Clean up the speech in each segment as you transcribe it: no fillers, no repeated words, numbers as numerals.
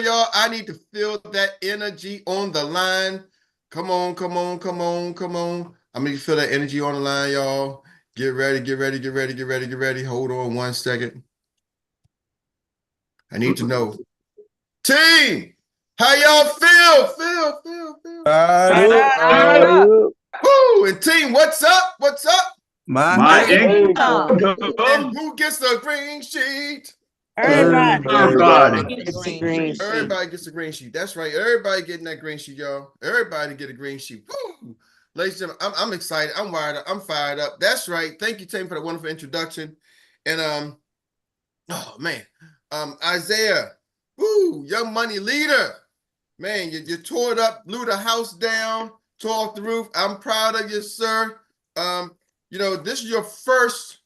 y'all. I need to feel that energy on the line. Come on, come on, come on, come on. I'm gonna feel that energy on the line, y'all. Get ready, get ready, get ready, get ready, get ready. Hold on 1 second. I need to know. Team, how y'all feel? Feel. Fired up. Fired up. Woo! And team, what's up? What's up? My income. And who gets the green sheet? Everybody. Everybody gets a green sheet. That's right. Everybody getting that green sheet, y'all. Everybody get a green sheet. Woo! Ladies and gentlemen, I'm excited. I'm wired up. I'm fired up. That's right. Thank you, Tim, for the wonderful introduction. And oh man, Isaiah, woo, young money leader. Man, you tore it up, blew the house down, tore off the roof. I'm proud of you, sir. This is your first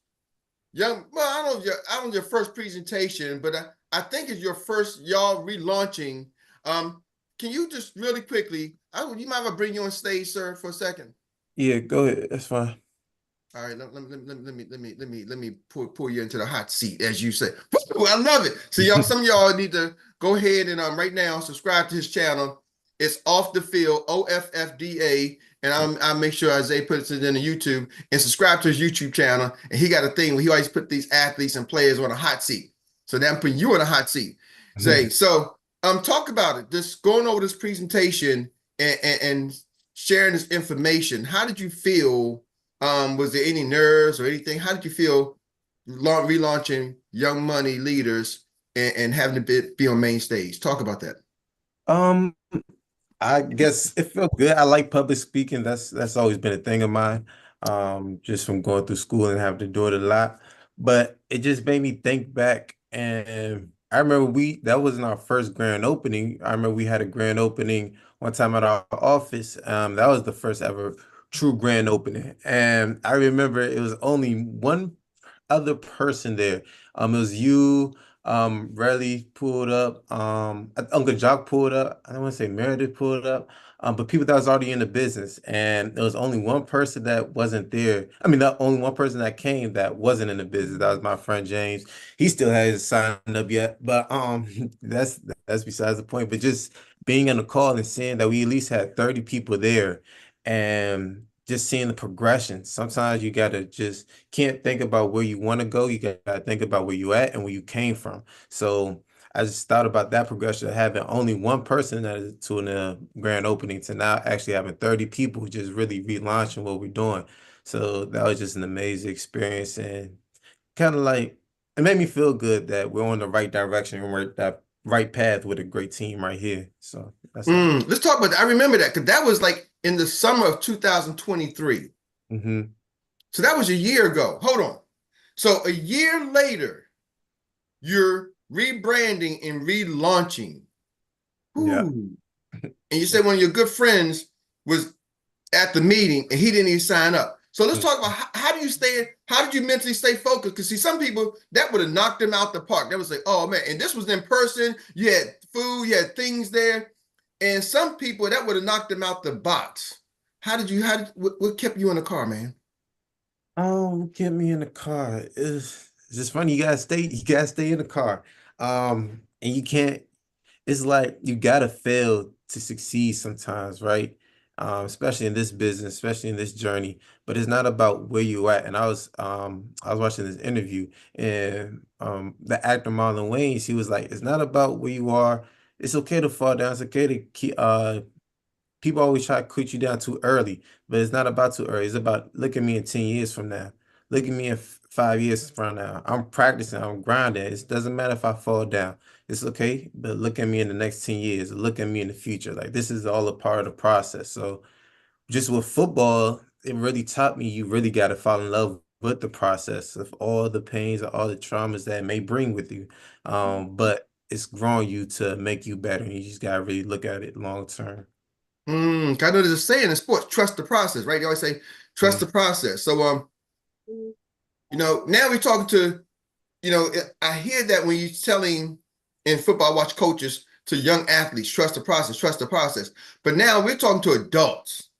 I don't know your first presentation, but I think it's your first y'all relaunching. Can you just really quickly, you mind if I bring you on stage, sir, for a second? Yeah, go ahead. That's fine. All right, let me pull you into the hot seat, as you say. I love it. So y'all, some of y'all need to go ahead and right now subscribe to his channel. It's Off the Field, OFFDA, and I'll make sure Isaiah puts it in the YouTube and subscribe to his YouTube channel. And he got a thing where he always put these athletes and players on a hot seat. So now I'm putting you on a hot seat. Talk about it. Just going over this presentation and sharing this information. How did you feel? Was there any nerves or anything? How did you feel relaunching Young Money Leaders and having to be on main stage? Talk about that. I guess it felt good. I like public speaking. That's always been a thing of mine. Just from going through school and having to do it a lot. But it just made me think back, and I remember that wasn't our first grand opening. I remember we had a grand opening one time at our office. That was the first ever true grand opening. And I remember it was only one other person there. It was you, Relly pulled up, Uncle Jock pulled up. I don't want to say Meredith pulled up, but people that was already in the business. And there was only one person that wasn't there. I mean, not only one person that came that wasn't in the business. That was my friend James. He still hasn't signed up yet, but that's besides the point. But just being on the call and seeing that we at least had 30 people there, and just seeing the progression. Sometimes you gotta just can't think about where you want to go. You gotta think about where you at and where you came from. So I just thought about that progression of having only one person that is to the grand opening to now actually having 30 people just really relaunching what we're doing. So that was just an amazing experience, and kind of like it made me feel good that we're on the right direction and we're that right path with a great team right here. So that's let's talk about that. I remember that because that was like in the summer of 2023. So that was a year ago. Hold on. So a year later, you're rebranding and relaunching. Yeah. And you said one of your good friends was at the meeting and he didn't even sign up. So let's talk about how did you mentally stay focused? Because see, some people that would have knocked them out the park. They would say, oh man, and this was in person, you had food, you had things there. And some people that would have knocked them out the box. What kept you in the car, man? What kept me in the car? It's just funny. You gotta stay in the car. And you can't, it's like you gotta fail to succeed sometimes, right? Especially in this business, especially in this journey. But it's not about where you at. And I was watching this interview, and the actor Marlon Wayans, he was like, it's not about where you are. It's okay to fall down. It's okay to keep people always try to quit you down too early, but it's not about too early. It's about look at me in 10 years from now. Look at me in 5 years from now. I'm practicing, I'm grinding. It doesn't matter if I fall down. It's okay, but look at me in the next 10 years. Look at me in the future. Like this is all a part of the process. So just with football, it really taught me you really got to fall in love with the process of all the pains or all the traumas that it may bring with you. But it's growing you to make you better. And you just got to really look at it long term. I know there's a saying in sports, trust the process, right? They always say, trust the process. So, now we're talking to, I hear that when you're telling in football, I watch coaches to young athletes, trust the process. But now we're talking to adults,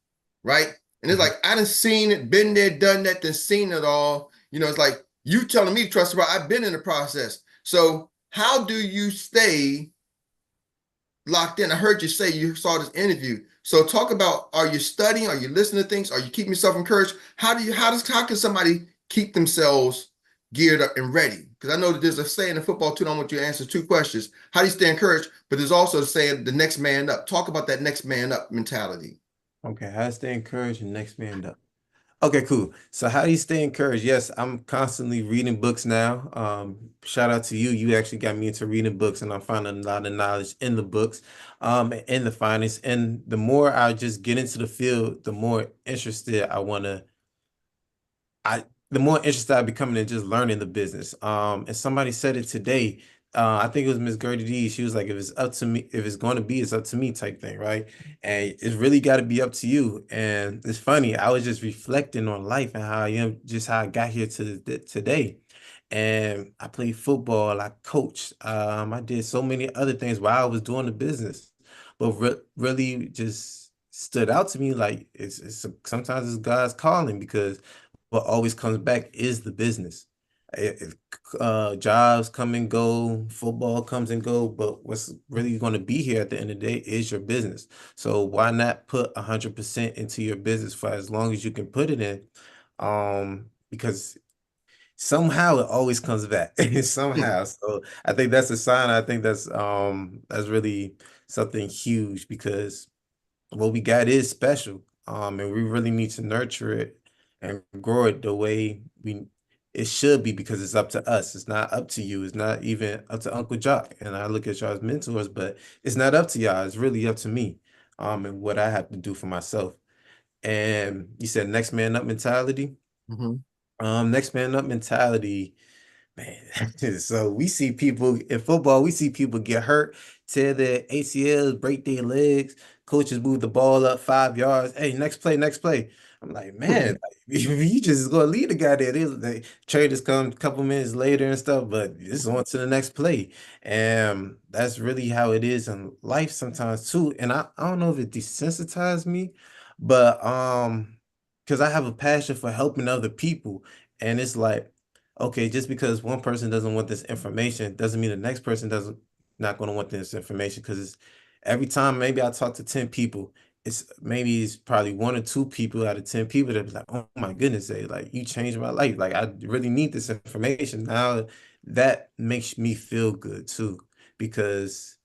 right? And it's like, I done seen it, been there, done that, done seen it all. It's like you telling me to trust the process. I've been in the process. So how do you stay locked in. I heard you say you saw this interview. So talk about, are you studying? Are you listening to things? Are you keeping yourself encouraged? How can somebody keep themselves geared up and ready? Because I know that there's a saying in football too, and I want you to answer two questions. How do you stay encouraged? But there's also a saying, the next man up. Talk about that next man up mentality. Okay, how to stay encouraged and next man up. Okay, cool. So how do you stay encouraged? Yes, I'm constantly reading books now. Shout out to you. You actually got me into reading books, and I'm finding a lot of knowledge in the books, in the finance. And the more I just get into the field, the more interested I the more interested I become in just learning the business. And somebody said it today. I think it was Miss Gertie D. She was like, if it's up to me, if it's going to be, it's up to me type thing, right? And it's really got to be up to you. And it's funny, I was just reflecting on life and how I am, just how I got here to today. And I played football, I coached, I did so many other things while I was doing the business. But really just stood out to me like sometimes it's God's calling, because what always comes back is the business. Jobs come and go, football comes and go, but what's really going to be here at the end of the day is your business. So why not put 100% into your business for as long as you can put it in? Because somehow it always comes back somehow. So I think that's a sign. I think that's really something huge, because what we got is special. And we really need to nurture it and grow it the way it should be, because it's up to us. It's not up to you. It's not even up to Uncle Jock. And I look at y'all as mentors, but it's not up to y'all. It's really up to me. And what I have to do for myself. And you said next man up mentality. Mhm. Next man up mentality. Man, so we see people in football, we see people get hurt, tear their ACLs, break their legs. Coaches move the ball up 5 yards. Hey, next play, next play. I'm like, man, like, you just gonna lead the guy there. They traders come a couple minutes later and stuff, but it's on to the next play. And that's really how it is in life sometimes too. And I don't know if it desensitized me, but because I have a passion for helping other people. And it's like, okay, just because one person doesn't want this information doesn't mean the next person doesn't not going to want this information, because it's every time maybe I talk to 10 people, it's probably one or two people out of 10 people that be like, oh my goodness, say like you changed my life. Like I really need this information. Now that makes me feel good too, because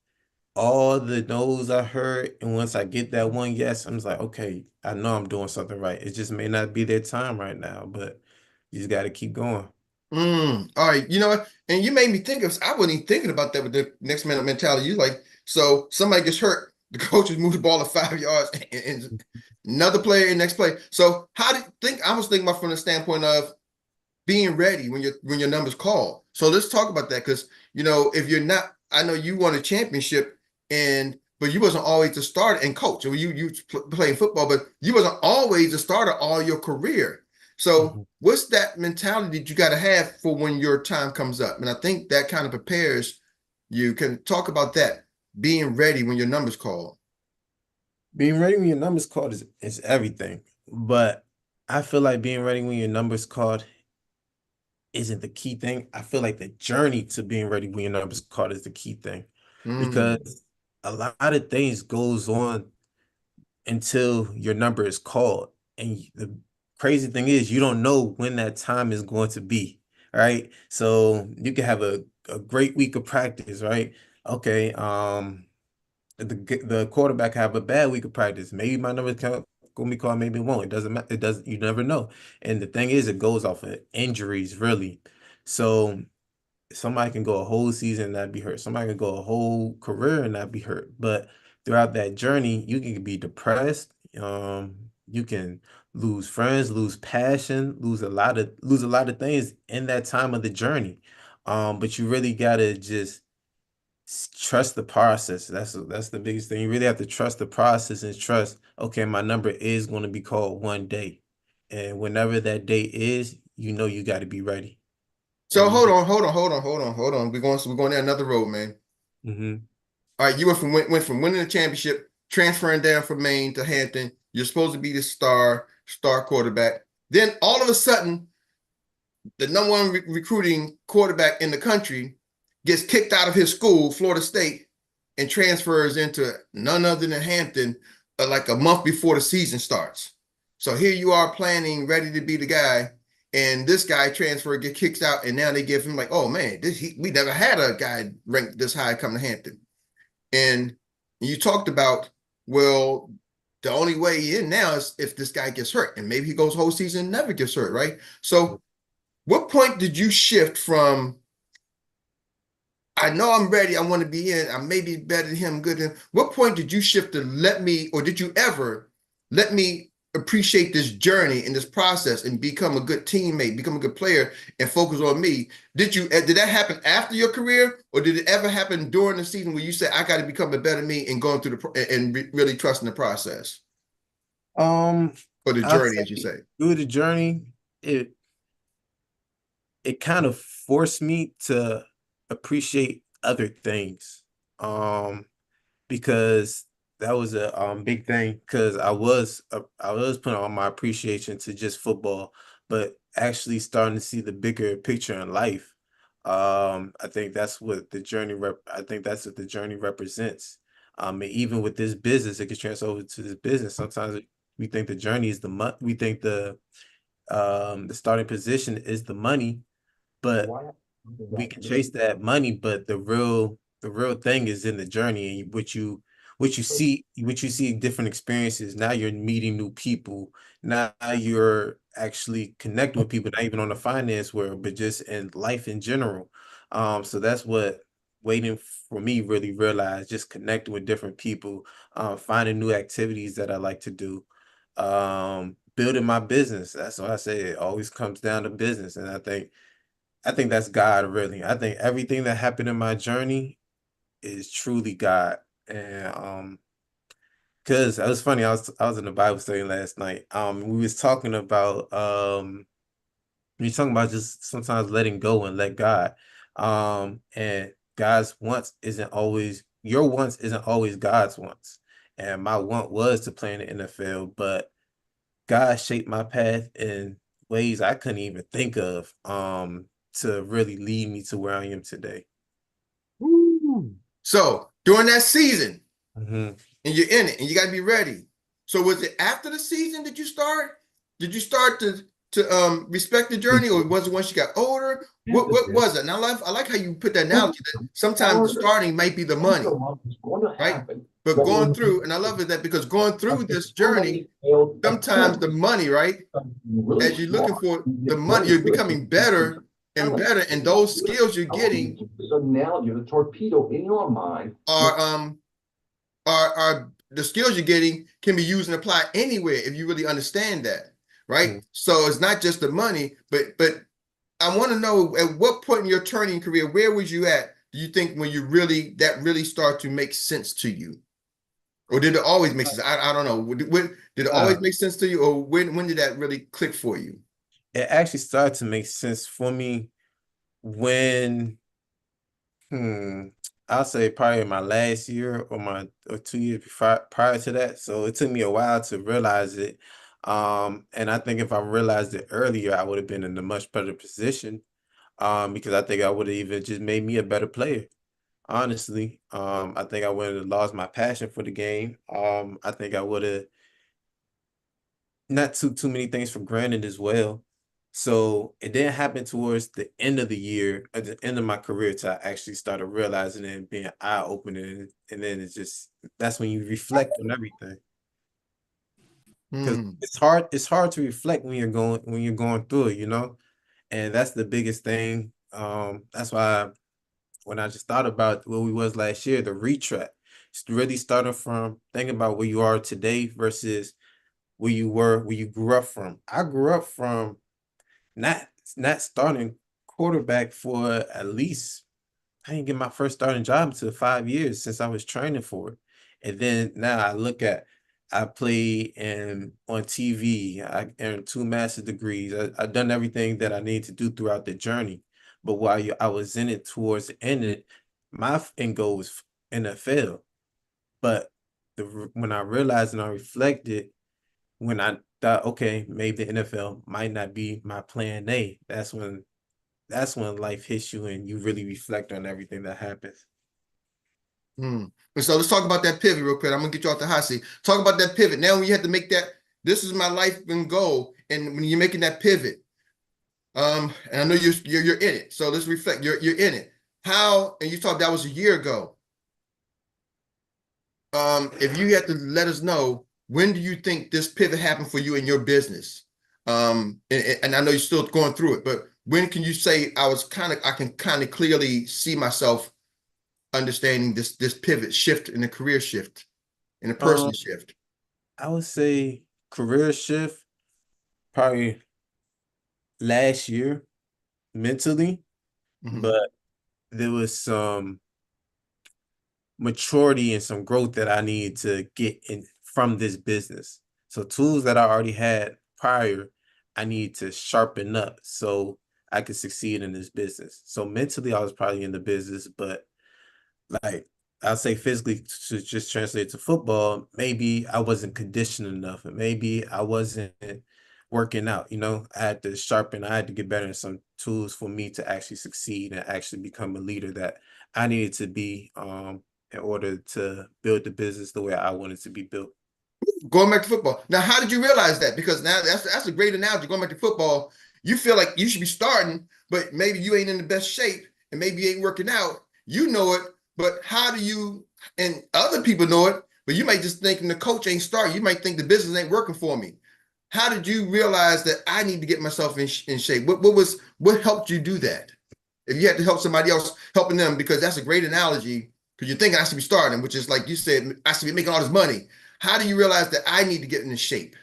all the no's I heard, and once I get that one yes, I'm just like, okay, I know I'm doing something right. It just may not be their time right now, but you just got to keep going. All right. You know what? And you made me think of, I wasn't even thinking about that with the next man up mentality. You like, so somebody gets hurt, the coaches move the ball to 5 yards and another player in next play. So how do you think, I was thinking about from the standpoint of being ready when your number's called. So let's talk about that. Cause if you're not, I know you won a championship but you wasn't always the starter and coach. So you playing football, but you wasn't always the starter all your career. So what's that mentality that you got to have for when your time comes up? And I think that kind of prepares you. Can talk about that, being ready when your number's called. Being ready when your number's called is everything. But I feel like being ready when your number's called isn't the key thing. I feel like the journey to being ready when your number's called is the key thing. Because a lot of things goes on until your number is called. And the crazy thing is you don't know when that time is going to be, right? So you can have a great week of practice, right? Okay, the quarterback have a bad week of practice. Maybe my number gonna be called, maybe it won't. It doesn't matter. It does. You never know. And the thing is, it goes off of injuries, really. So somebody can go a whole season and not be hurt. Somebody can go a whole career and not be hurt. But throughout that journey, you can be depressed. You can lose friends, lose passion, lose a lot of things in that time of the journey. But you really gotta just trust the process. That's the biggest thing. You really have to trust the process and trust, okay, my number is going to be called one day. And whenever that day is, you got to be ready. So And you just hold on. We're going down another road, man. hmm All right, you went from winning the championship, transferring down from Maine to Hampton. You're supposed to be the star quarterback. Then all of a sudden, the number one recruiting quarterback in the country gets kicked out of his school, Florida State, and transfers into none other than Hampton like a month before the season starts. So here you are planning, ready to be the guy, and this guy transfer get kicked out, and now they give him like, oh man, we never had a guy ranked this high come to Hampton. And you talked about, well, the only way in now is if this guy gets hurt, and maybe he goes whole season and never gets hurt, right? So what point did you shift from, I know I'm ready, I want to be in, I may be better than him, good than him. What point did you shift to let me, or did you ever let me appreciate this journey and this process and become a good teammate, become a good player, and focus on me? Did that happen after your career, or did it ever happen during the season where you said, I got to become a better me and going through really trusting the process? Or the I'll journey, say as you say. through the journey, it kind of forced me to appreciate other things. Because that was a big thing, because I was putting all my appreciation to just football, but actually starting to see the bigger picture in life. I think that's what the journey represents. And even with this business, it can transfer over to this business. Sometimes we think the journey is we think the starting position is the money, but we can chase that money, but the real thing is in the journey, and what you see different experiences. Now you're meeting new people. Now you're actually connecting with people, not even on the finance world, but just in life in general. So that's what waiting for me really realized, just connecting with different people, finding new activities that I like to do, building my business. That's what I say. It always comes down to business. And I think that's God, really. I think everything that happened in my journey is truly God. And because it was funny, I was in the Bible study last night. We was talking about just sometimes letting go and let God. And God's wants isn't always your wants isn't always God's wants. And my want was to play in the NFL, but God shaped my path in ways I couldn't even think of, to really lead me to where I am today. Woo. So during that season, hmm and you're in it, and you got to be ready. So was it after the season that you start? Did you start to respect the journey, or was it once you got older? What was it? And I like how you put that analogy that sometimes the starting might be the money, right? But going through, and I love it that because going through this journey, sometimes the money, right? As you're looking for the money, you're becoming better and better, and those skills you're getting are the skills you're getting can be used and applied anywhere if you really understand that, right? Mm. So it's not just the money, but I want to know, at what point in your turning career, where was you at? Do you think when you really start to make sense to you? Or did it always make sense? I don't know. Did it always make sense to you, or when did that really click for you? It actually started to make sense for me when, I'll say probably my last year or 2 years prior to that. So it took me a while to realize it. And I think if I realized it earlier, I would have been in a much better position. Because I think I would have even just made me a better player. Honestly, I think I would have lost my passion for the game. I think I would have not took too many things for granted as well. So it didn't happen towards the end of the year, at the end of my career, till I actually started realizing it and being eye opening. And then that's when you reflect on everything. Because Hmm. it's hard to reflect when you're going through it, and that's the biggest thing. That's why when I just thought about where we was last year, the retract, it's really starting from thinking about where you are today versus where you grew up from. I grew up from not not starting quarterback for at least, I didn't get my first starting job until 5 years since I was training for it. And then now I play and on TV. I earned 2 master's degrees. I've done everything that I need to do throughout the journey. But while I was in it towards the end, my end goal was NFL. But when I realized and I reflected, when I thought, okay, maybe the NFL might not be my plan A, that's when life hits you and you really reflect on everything that happens. And so let's talk about that pivot real quick. I'm gonna get you off the hot seat. Talk about that pivot. Now, when you have to make that, this is my life and goal, and when you're making that pivot, and I know you're in it. So let's reflect. You're in it. How? And you talked that was a year ago. If you had to let us know, when do you think this pivot happened for you in your business? And I know you're still going through it, but when can you say I can kind of clearly see myself understanding this pivot shift in the career shift in a personal shift? I would say career shift probably last year mentally, but there was some maturity and some growth that I needed to get in from this business. So tools that I already had prior, I need to sharpen up so I could succeed in this business. So mentally, I was probably in the business, but like I'll say physically to just translate to football, maybe I wasn't conditioned enough, and maybe I wasn't working out. I had to sharpen, I had to get better in some tools for me to actually succeed and actually become a leader that I needed to be in order to build the business the way I wanted to be built. Going back to football. Now, how did you realize that? Because now that's a great analogy. Going back to football, you feel like you should be starting, but maybe you ain't in the best shape and maybe you ain't working out. You know it, but how do you, and other people know it, but you might just think the coach ain't starting. You might think the business ain't working for me. How did you realize that I need to get myself in shape? What helped you do that? If you had to help somebody else, helping them, because that's a great analogy, because you're thinking I should be starting, which is like you said, I should be making all this money. How do you realize that I need to get into shape?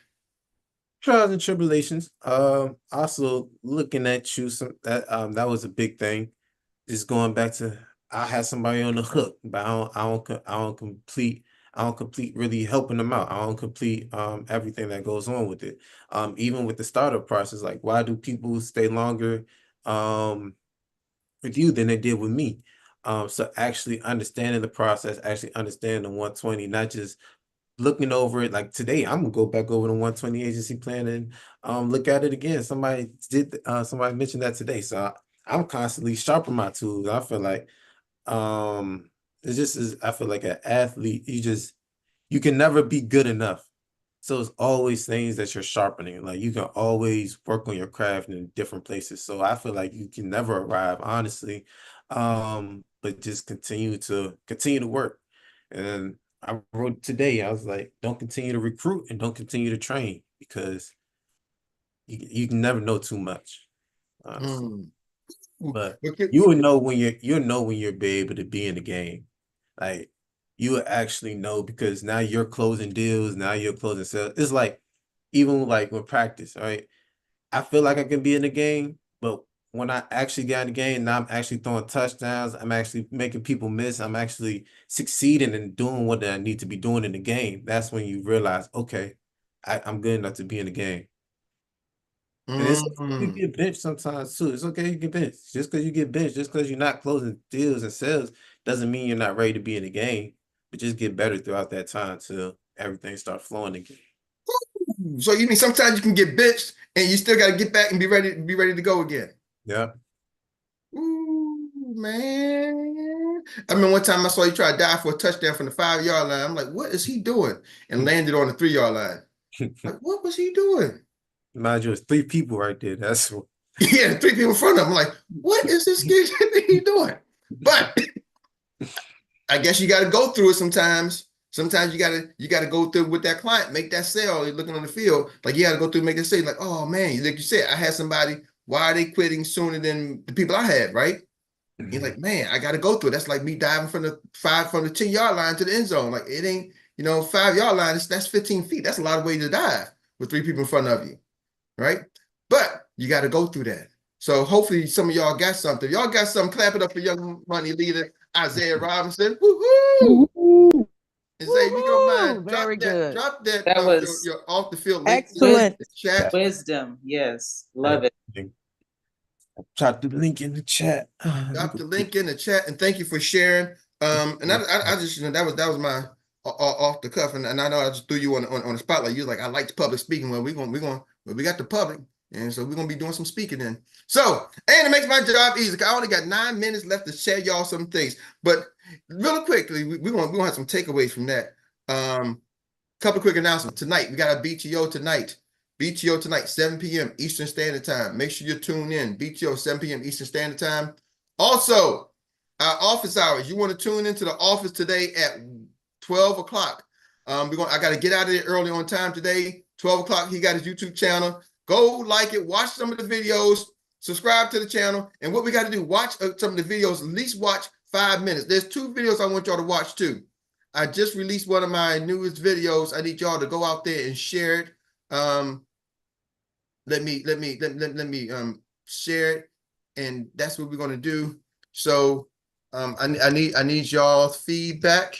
Trials and tribulations. Also looking at you, that was a big thing. Just going back to, I had somebody on the hook, but I don't complete really helping them out. I don't complete everything that goes on with it. Even with the startup process, like why do people stay longer with you than they did with me? So actually understanding the process, actually understanding the 120, not just looking over it. Like today, I'm gonna go back over the 120 agency plan and look at it again. Somebody mentioned that today. So I'm constantly sharpening my tools. I feel like it's just as I feel like an athlete, you can never be good enough. So it's always things that you're sharpening. Like you can always work on your craft in different places. So I feel like you can never arrive, honestly. But just continue to work. And I wrote today, I was like, don't continue to recruit and don't continue to train, because you can never know too much, honestly. But you'll know when you're be able to be in the game. Like you will actually know, because now you're closing deals, now you're closing sales. It's like, even like with practice, right? I feel like I can be in the game, but when I actually got in the game, now I'm actually throwing touchdowns. I'm actually making people miss. I'm actually succeeding and doing what I need to be doing in the game. That's when you realize, okay, I'm good enough to be in the game. And it's okay you get benched sometimes too. It's okay you get benched. Just because you get benched, just because you're not closing deals and sales, doesn't mean you're not ready to be in the game. But just get better throughout that time till everything starts flowing again. So you mean sometimes you can get benched and you still got to get back and be ready to go again? Yeah. Ooh, man. I mean, one time I saw you try to dive for a touchdown from the 5-yard line. I'm like, what is he doing? And landed on the 3-yard line. Like, what was he doing? Mind you, it's 3 people right there. That's what. Yeah, 3 people in front of him. I'm like, what is this kid he doing? But I guess you got to go through it sometimes. Sometimes you gotta go through with that client, make that sale. You're looking on the field, like you got to go through and make that sale. Like, oh man, like you said, I had somebody. Why are they quitting sooner than the people I had? Right? You're like, man, I got to go through it. That's like me diving from the 10-yard line to the end zone. Like it ain't, 5-yard line. That's 15 feet. That's a lot of way to dive with 3 people in front of you, right? But you got to go through that. So hopefully some of y'all got something. If y'all got something, clap it up for young money leader Isaiah Robinson. Woo-hoo! And say, if you don't mind, Very good. drop that That was your off the field link Excellent. in the chat. wisdom. Yes. Love it. Drop the link in the chat. Drop the link in the chat, and thank you for sharing. And I just, that was my off the cuff, and I know I just threw you on the spotlight. You're like, I like the public speaking. Well, we got the public, and so we're gonna be doing some speaking then. So, and it makes my job easy. I only got 9 minutes left to share y'all some things. But Real quickly, we're gonna have some takeaways from that. Couple quick announcements. Tonight, we got a BTO tonight. BTO tonight, 7 p.m. Eastern Standard Time. Make sure you tune in. BTO, 7 p.m. Eastern Standard Time. Also, our office hours. You want to tune into the office today at 12 o'clock. I got to get out of there early on time today. 12 o'clock, he got his YouTube channel. Go like it, watch some of the videos, subscribe to the channel. And what we got to do, watch some of the videos, at least watch 5 minutes. There's 2 videos I want y'all to watch too. I just released one of my newest videos. I need y'all to go out there and share it. Let me share it, and that's what we're gonna do. So I need y'all feedback.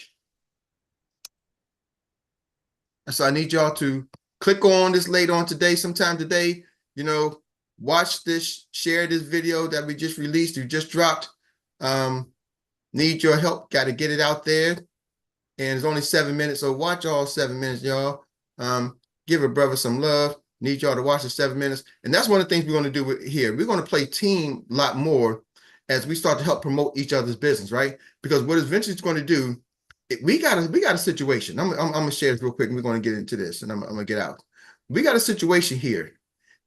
So I need y'all to click on this later on today, sometime today. You know, watch this, share this video that we just released, we just dropped. Need your help, got to get it out there. And it's only 7 minutes, so watch all 7 minutes, y'all. Give a brother some love. Need y'all to watch the 7 minutes. And that's one of the things we're going to do here. We're going to play team a lot more as we start to help promote each other's business, right? Because what eventually it's going to do, we got a situation. I'm going to share this real quick, and we're going to get into this, and I'm going to get out. We got a situation here.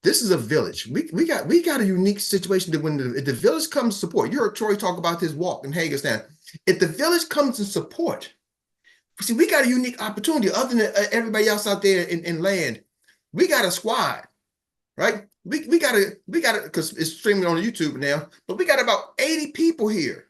This is a village. We got a unique situation that when if the village comes to support, you heard Troy talk about this walk in Hagerstown. If the village comes to support, see, we got a unique opportunity other than everybody else out there in land. We got a squad, right? We got because it's streaming on YouTube now, but we got about 80 people here,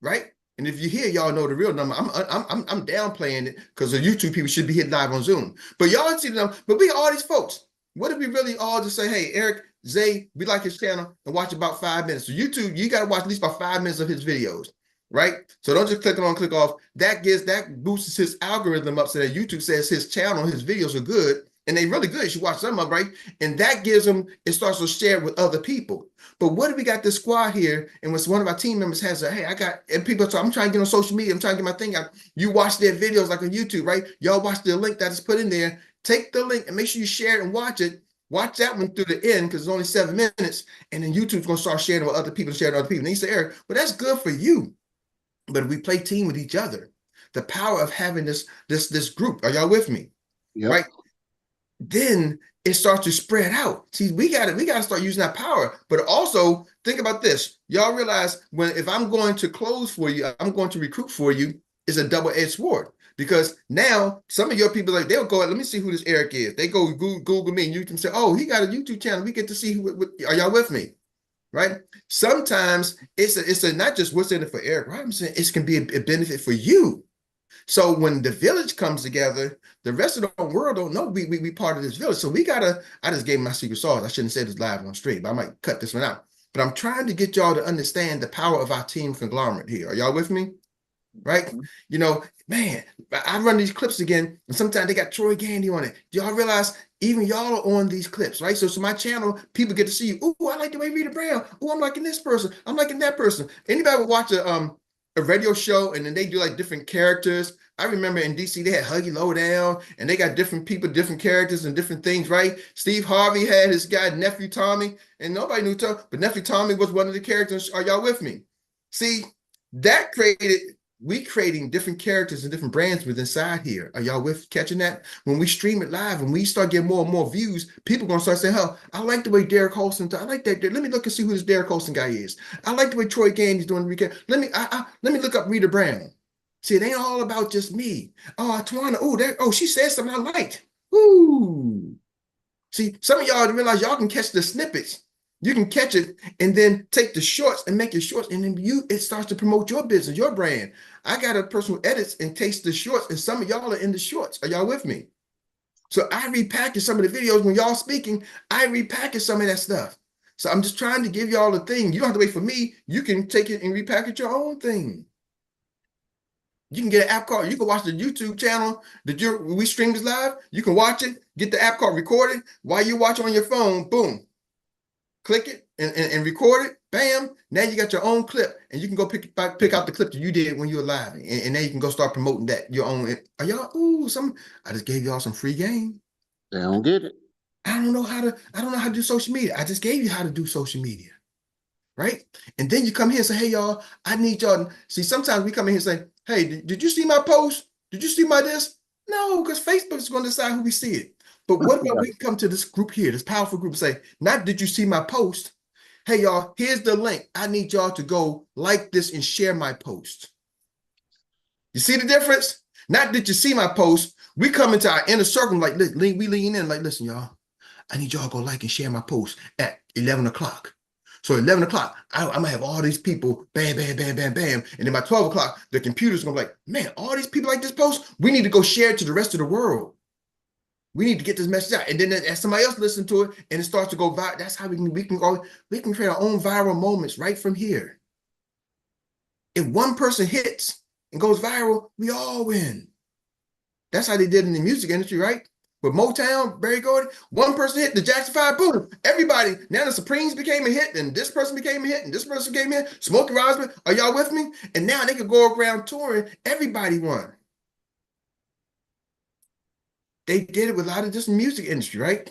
right? And if you hear, y'all know the real number. I'm downplaying it because the YouTube people should be hitting live on Zoom. But y'all see the number. But we all these folks. What if we really all just say, hey, Eric, Zay, we like his channel and watch about 5 minutes. So YouTube, you got to watch at least about 5 minutes of his videos. Right? So don't just click on, click off. That boosts his algorithm up so that YouTube says his channel, his videos are good, and they really good. You should watch some of them, right? And that gives them, it starts to share with other people. But what if we got this squad here, and when one of our team members has a, hey, and people talk, I'm trying to get on social media, I'm trying to get my thing out. You watch their videos like on YouTube, right? Y'all watch the link that is put in there. Take the link and make sure you share it and watch it. Watch that one through the end because it's only 7 minutes, and then YouTube's gonna start sharing with other people, sharing with other people. And you say, Eric, well, that's good for you. But we play team with each other. The power of having this group. Are y'all with me? Yep. Right? Then it starts to spread out. See, we gotta start using that power. But also think about this. Y'all realize if I'm going to close for you, I'm going to recruit for you, it's a double-edged sword. Because now some of your people, like, they'll go, let me see who this Eric is. They go Google me and you can say, oh, he got a YouTube channel. We get to see are y'all with me? Right? Sometimes it's not just what's in it for Eric, right? I'm saying it can be a benefit for you. So when the village comes together, the rest of the world don't know we part of this village. So I just gave my secret sauce. I shouldn't say this live on stream, but I might cut this one out. But I'm trying to get y'all to understand the power of our team conglomerate here. Are y'all with me? Right? You know, man, I run these clips again, and sometimes they got Troy Gandy on it. Do y'all realize even y'all are on these clips, right? So my channel, people get to see you. Oh, I like the way Rita Brown. Oh, I'm liking this person. I'm liking that person. Anybody would watch a radio show and then they do like different characters. I remember in DC, they had Huggy Lowdown, and they got different people, different characters and different things, right? Steve Harvey had his guy, Nephew Tommy, and nobody knew Tommy, but Nephew Tommy was one of the characters. Are y'all with me? See, that we creating different characters and different brands within inside here. Are y'all catching that? When we stream it live, when we start getting more and more views, people are gonna start saying, "Oh, I like the way Derek Holston. I like that. Let me look and see who this Derek Holston guy is. I like the way Troy Gandy's doing the recap. Let me look up Rita Brown. See, it ain't all about just me. Oh, Tawana. She said something I liked. Ooh. See, some of y'all realize y'all can catch the snippets. You can catch it and then take the shorts and make your shorts, and then it starts to promote your business, your brand. I got a person who edits and takes the shorts, and some of y'all are in the shorts. Are y'all with me? So I repackage some of the videos when y'all speaking. I repackage some of that stuff. So I'm just trying to give y'all a thing. You don't have to wait for me. You can take it and repackage your own thing. You can get an app card. You can watch the YouTube channel that we stream this live. You can watch it, get the app card recorded while you watch on your phone. Boom. Click it and record it. Bam. Now you got your own clip, and you can go pick out the clip that you did when you were live, and now you can go start promoting that your own. Are y'all? I just gave y'all some free game. They don't get it. I don't know how to do social media. I just gave you how to do social media, right? And then you come here and say, hey, y'all, I need y'all. See, sometimes we come in here and say, hey, did you see my post? Did you see my this? No, because Facebook is going to decide who we see it. But what about we come to this group here, this powerful group, and say, not did you see my post? Hey, y'all, here's the link. I need y'all to go like this and share my post. You see the difference? Not did you see my post. We come into our inner circle like, we lean in like, listen, y'all, I need y'all to go like and share my post at 11 o'clock. So at 11 o'clock, I'm going to have all these people, bam, bam, bam, bam, bam. And then by 12 o'clock, the computer's going to be like, man, all these people like this post, we need to go share it to the rest of the world. We need to get this message out. And then as somebody else listens to it and it starts to go viral, that's how we can create our own viral moments right from here. If one person hits and goes viral, we all win. That's how they did in the music industry, right? With Motown, Barry Gordy, one person hit, the Jackson 5, boom, everybody. Now the Supremes became a hit, and this person became a hit, and this person became a hit. Smokey Robinson, are y'all with me? And now they can go around touring. Everybody won. They did it with a lot of just music industry, right?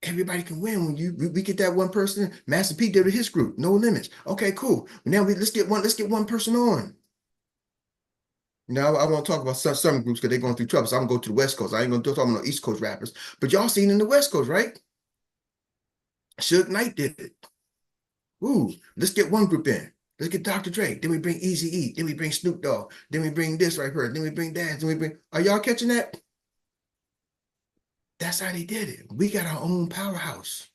Everybody can win when we get that one person. Master P did it with his group, No Limits. Okay, cool. Now let's get one person on. Now I want to talk about some groups because they're going through trouble. So I'm going to go to the West Coast. I ain't going to talk about no East Coast rappers. But y'all seen in the West Coast, right? Suge Knight did it. Ooh, let's get one group in. Let's get Dr. Dre. Then we bring Eazy-E. Then we bring Snoop Dogg. Then we bring this right here. Then we bring that. Then we bring. Are y'all catching that? That's how they did it. We got our own powerhouse.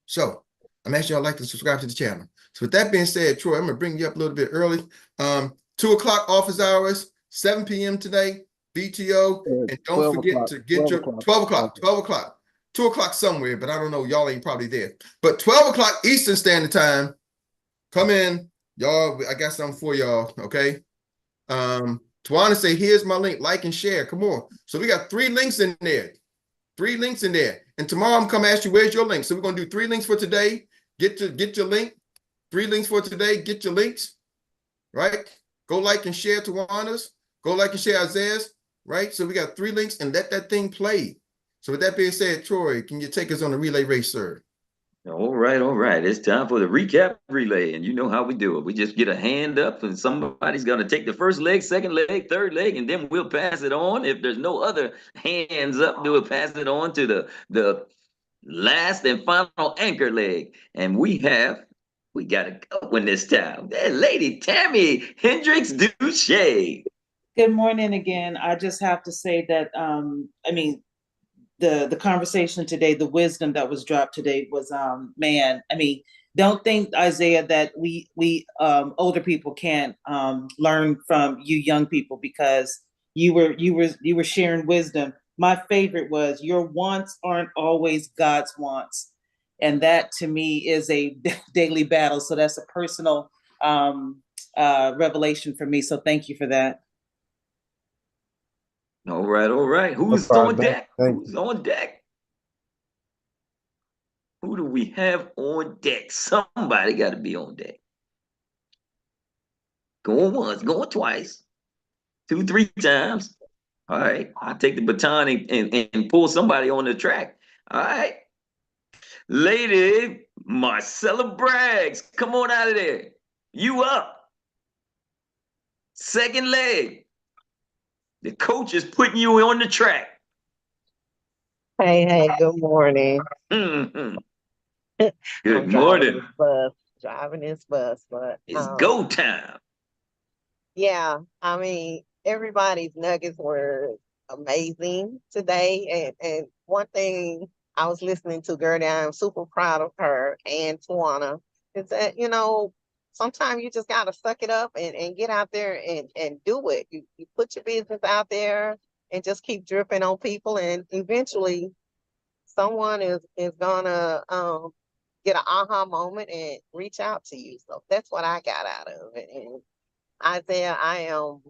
So I'm asking y'all like to subscribe to the channel. So with that being said, Troy, I'm gonna bring you up a little bit early. 2 o'clock office hours, 7 p.m. today, BTO, and don't forget to get your 12 o'clock, 2 o'clock somewhere, but I don't know, y'all ain't probably there. But 12 o'clock Eastern Standard Time, come in, y'all. I got something for y'all, okay? Tawana say, here's my link, like and share. Come on. So we got 3 links in there. 3 links in there. And tomorrow I'm coming to ask you, where's your link? So we're going to do 3 links for today. Get your link. 3 links for today. Get your links, right? Go like and share Tawana's. Go like and share Isaiah's, right? So we got 3 links and let that thing play. So with that being said, Troy, can you take us on the relay race, sir? All right. It's time for the recap relay. And you know how we do it. We just get a hand up and somebody's going to take the first leg, second leg, third leg, and then we'll pass it on. If there's no other hands up, we'll pass it on to the last and final anchor leg. And we got to go in this time. That Lady Tammy Hendricks Duche. Good morning again. I just have to say that, the conversation today, the wisdom that was dropped today was, don't think, Isaiah, that we older people can't learn from you young people, because you were sharing wisdom. My favorite was, your wants aren't always God's wants. And that to me is a daily battle. So that's a personal revelation for me. So thank you for that. All right. Who's on deck? Who's on deck? Who do we have on deck? Somebody got to be on deck. Going once, going twice, 2, 3 times. All right. I'll take the baton and pull somebody on the track. All right. Lady Marcella Braggs, come on out of there. You up. Second leg. The coach is putting you on the track. Hey, good morning. Mm-hmm. Good morning. Driving this bus, but it's go time. Yeah, everybody's nuggets were amazing today. And one thing I was listening to, girl, that I'm super proud of her and Tawana, is that, sometimes you just gotta suck it up and get out there and do it. You put your business out there and just keep dripping on people, and eventually someone is gonna get an aha moment and reach out to you. So that's what I got out of it. And Isaiah, I am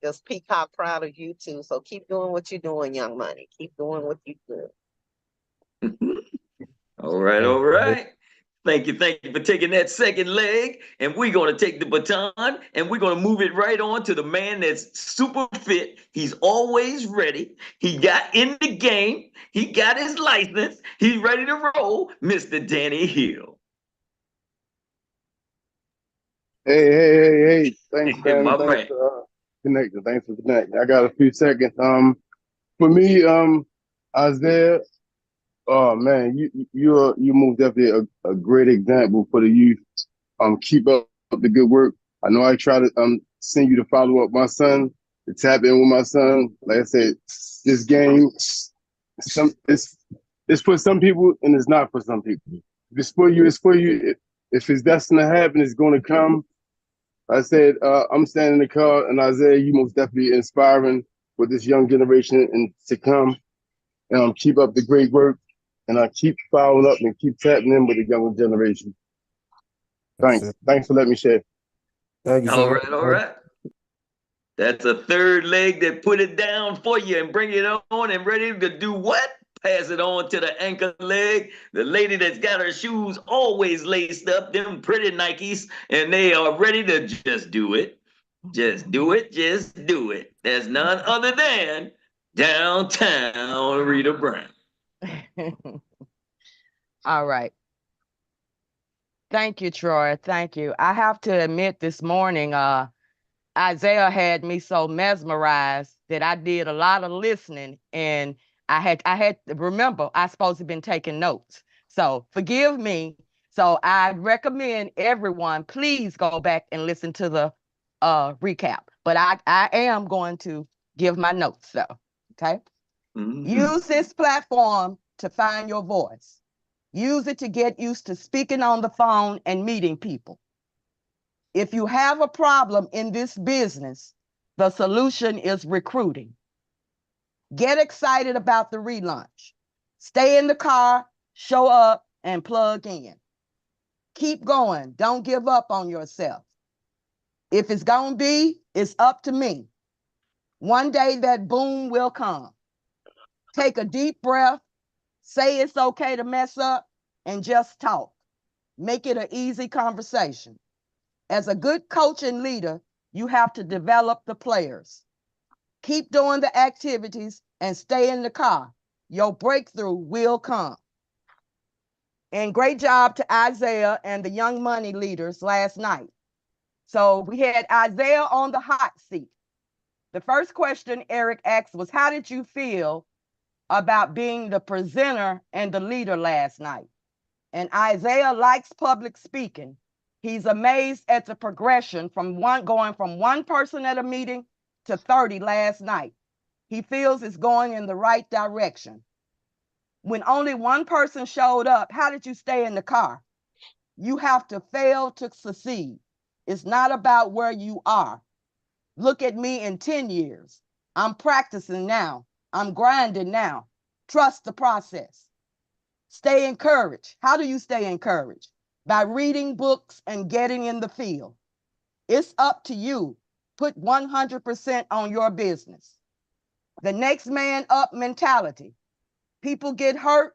just peacock proud of you too. So keep doing what you're doing, Young Money. Keep doing what you do. All right. Thank you for taking that second leg. And we're going to take the baton and we're going to move it right on to the man that's super fit. He's always ready. He got in the game. He got his license. He's ready to roll, Mr. Danny Hill. Hey. Thanks, family. My Thanks man. for connecting. Thanks for connecting. I got a few seconds. For me, Isaiah, oh man, you most definitely a great example for the youth. Keep up the good work. I know I try to send you to follow up my son, to tap in with my son. Like I said, this game, it's for some people and it's not for some people. If it's for you, it's for you. If it's destined to happen, it's going to come. I said, I'm standing in the car, and Isaiah, you most definitely inspiring for this young generation and to come. Keep up the great work, and keep following up and keep tapping in with the younger generation. Thanks for letting me share. Thank you so All much. right, all right. That's a third leg that put it down for you and bring it on and ready to do what? Pass it on to the anchor leg. The lady that's got her shoes always laced up, them pretty Nikes, and they are ready to just do it. Just do it. Just do it. There's none other than Downtown Rita Brown. All right. Thank you, Troy. Thank you. I have to admit this morning, Isaiah had me so mesmerized that I did a lot of listening, and I had to remember I supposed to have been taking notes. So forgive me. So I recommend everyone please go back and listen to the recap. But I am going to give my notes though. Okay. Mhm. Use this platform to find your voice. Use it to get used to speaking on the phone and meeting people. If you have a problem in this business, the solution is recruiting. Get excited about the relaunch. Stay in the car, show up, and plug in. Keep going. Don't give up on yourself. If it's going to be, it's up to me. One day that boom will come. Take a deep breath, say it's okay to mess up, and just talk. Make it an easy conversation. As a good coach and leader, you have to develop the players. Keep doing the activities and stay in the car. Your breakthrough will come. And great job to Isaiah and the Young Money leaders last night. So we had Isaiah on the hot seat. The first question Erik asked was, how did you feel about being the presenter and the leader last night? And Isaiah likes public speaking. He's amazed at the progression from going from one person at a meeting to 30 last night. He feels it's going in the right direction. When only one person showed up, how did you stay in the car? You have to fail to succeed. It's not about where you are. Look at me in 10 years. I'm practicing now. I'm grinding now. Trust the process. Stay encouraged. How do you stay encouraged? By reading books and getting in the field. It's up to you. Put 100% on your business. The next man up mentality. People get hurt,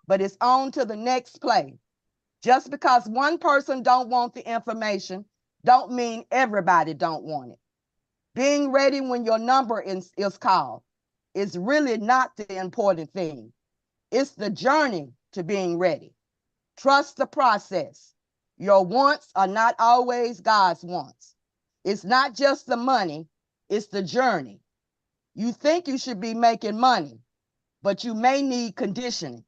but it's on to the next play. Just because one person don't want the information, don't mean everybody don't want it. Being ready when your number is called is really not the important thing. It's the journey to being ready. Trust the process. Your wants are not always God's wants. It's not just the money, it's the journey. You think you should be making money, but you may need conditioning.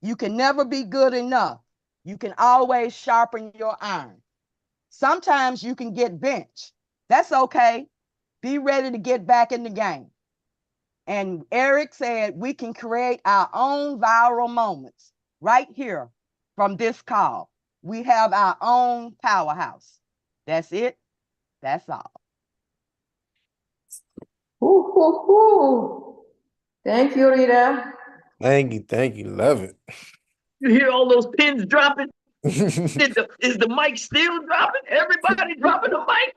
You can never be good enough. You can always sharpen your iron. Sometimes you can get benched. That's okay. Be ready to get back in the game. And Erik said we can create our own viral moments right here from this call. We have our own powerhouse. That's it. That's all. Thank you, Rita. Thank you. Love it. You hear all those pins dropping? Is the mic still dropping? Everybody dropping the mic?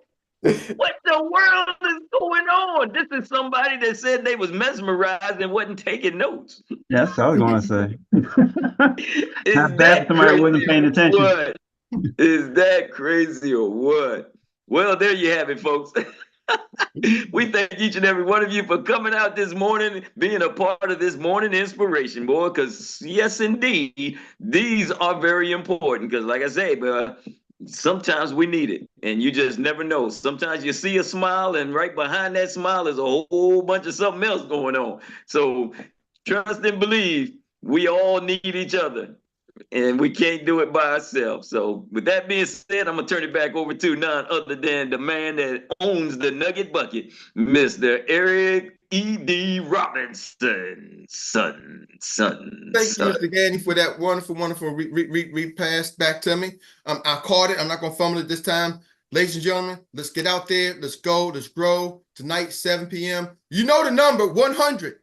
What the world is going on? This is somebody that said they was mesmerized and wasn't taking notes. That's what I was going to say. Is Not bad that if somebody wasn't crazy paying or attention. what? Is that crazy or what? Well, there you have it, folks. We thank each and every one of you for coming out this morning, being a part of this morning inspiration, boy, because yes, indeed, these are very important. Because like I say, sometimes we need it, and you just never know. Sometimes you see a smile, and right behind that smile is a whole bunch of something else going on. So trust and believe, we all need each other, and we can't do it by ourselves. So with that being said, I'm gonna turn it back over to none other than the man that owns the Nugget Bucket, Mr. Eric E.D. Robinson. Thank you, Mr. Gandy, for that wonderful repass back to me. I caught it. I'm not gonna fumble it this time. Ladies and gentlemen, let's get out there. Let's go. Let's grow. Tonight, 7 p.m. You know the number, 100.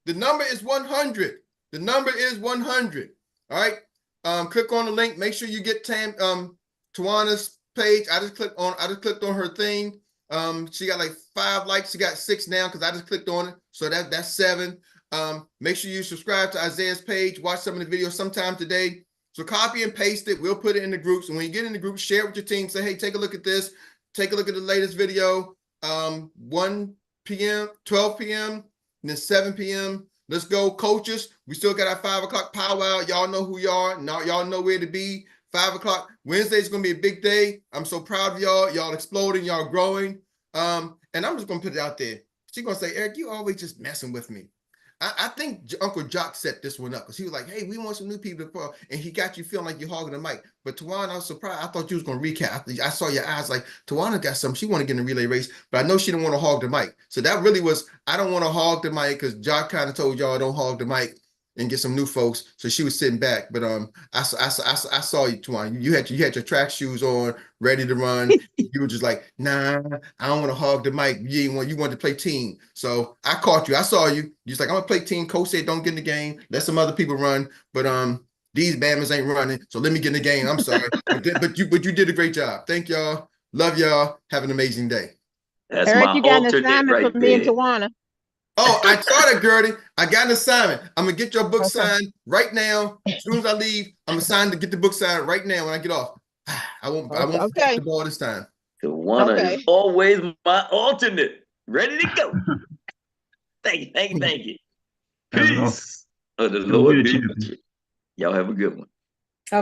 The number is 100. The number is 100. All right. Click on the link. Make sure you get Tawana's page. I just clicked on her thing. She got like 5 likes. She got 6 now because I just clicked on it. So that's 7. Make sure you subscribe to Isaiah's page. Watch some of the videos sometime today. So copy and paste it. We'll put it in the groups. And when you get in the group, share it with your team. Say, hey, take a look at this. Take a look at the latest video. 1 p.m., 12 p.m., and then 7 p.m. Let's go, coaches. We still got our 5 o'clock powwow. Y'all know who you are. Now y'all know where to be. 5 o'clock. Wednesday is going to be a big day. I'm so proud of y'all. Y'all exploding. Y'all growing. And I'm just going to put it out there. She's going to say, Eric, you always just messing with me. I think Uncle Jock set this one up because he was like, hey, we want some new people to call. And he got you feeling like you're hogging the mic. But Tawana, I was surprised. I thought you was going to recap. I saw your eyes like, Tawana got something. She want to get in a relay race, but I know she didn't want to hog the mic. So that really was, I don't want to hog the mic because Jock kind of told y'all don't hog the mic and get some new folks. So she was sitting back. But I saw you, Tawana. You had your track shoes on, ready to run. You were just like, nah, I don't want to hog the mic. You wanted to play team. So I caught you. I saw you. You're like, I'm gonna play team. Coach said don't get in the game. Let some other people run. But these Bammers ain't running. So let me get in the game. I'm sorry. but you did a great job. Thank y'all. Love y'all. Have an amazing day. That's Eric, my you got an alternate assignment right for me and there. Tawana. Oh, I saw that, Gertie. I got an assignment. I'm gonna get your book Okay. signed right now. As soon as I leave, I'm assigned to get the book signed right now when I get off. I won't forget Okay. the ball this time. Tawana Okay. is always my alternate. Ready to go. Thank you. Have an Peace of the Have a Lord good be champion. with you. Y'all have a good one.